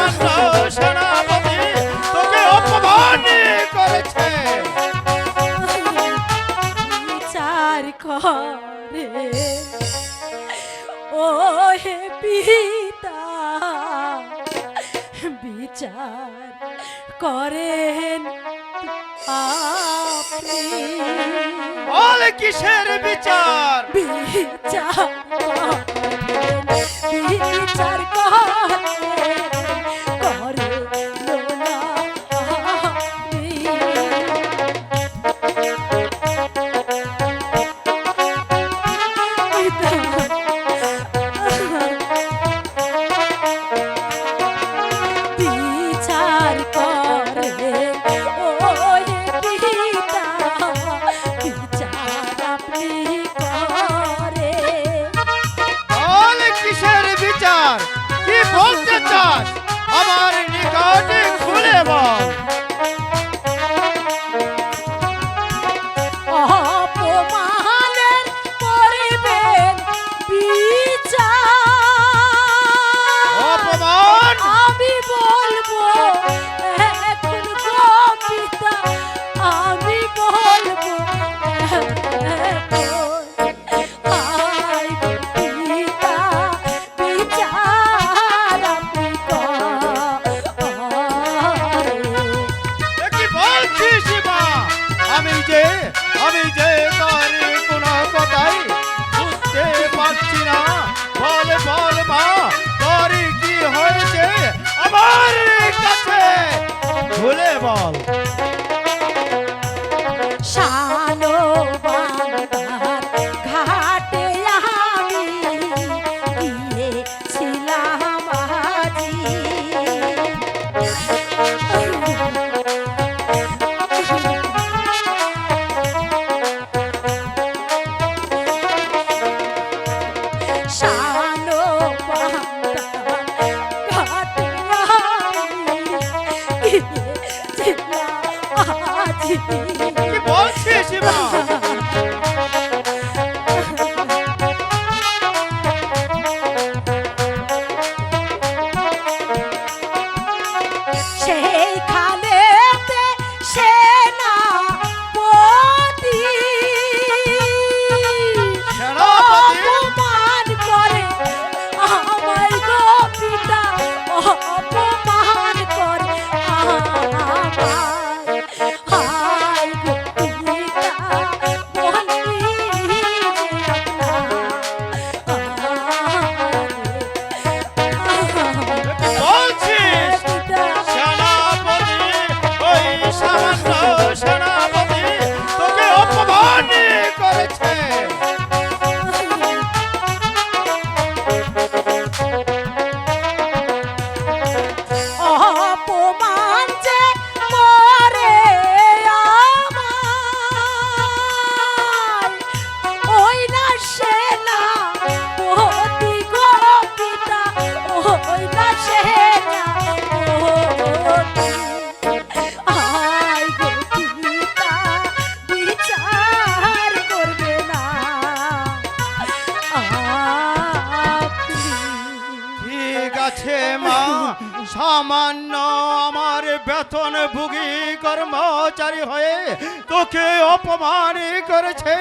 সামান্য সেনাপতি তোকে অপমান করেছে। বিচার করে ও হে পিতা, বিচার করেন আপনি। বল কিসের বিচার? বিচার করেন, বিচার করেন, করেন না আপনি। বিচার করে ও পিতা, বিচার আপনি করে। বল কিসের বিচার? কি বলতে চাস আমার নিকটে খুলে বল। অপমানের করিবেন বিচার। অপমান? আমি বলবো এখন গো পিতা, আমি বলবো আই গো পিতা, বিচার আপনি করেন। এ কি বলছিস মা? আমি যে তোর কোনো কথাই বুঝতে পারছি না। বল বল মা, তোর কি হয়েছে আমার কাছে খুলে বল। শানো বান্দার ঘাটে আমি গিয়েছিলাম আজি। শানো বান্দার ঘাটে আমি গিয়েছিলাম আজি। কি বলছিস মা? সেইখানেতে সেনাপতি অপমান করে আমায় গো পিতা, অপমান করে আমায়। হায় গো পিতা, বলি যে বলছিস সেনাপতি, ওই সামান্য সেনাপতি তোকে অপমান করেছে। অপমান যে করে আমায়, ওই না সেনাপতি গো পিতা, ওই না সেনাপতি। আয় গো পিতা, বিচার করবে না আপনি। ঠিক আছে মা, সামান্য আমার বেতন ভুগি কর্মচারী হয়ে তোকে অপমান করেছে।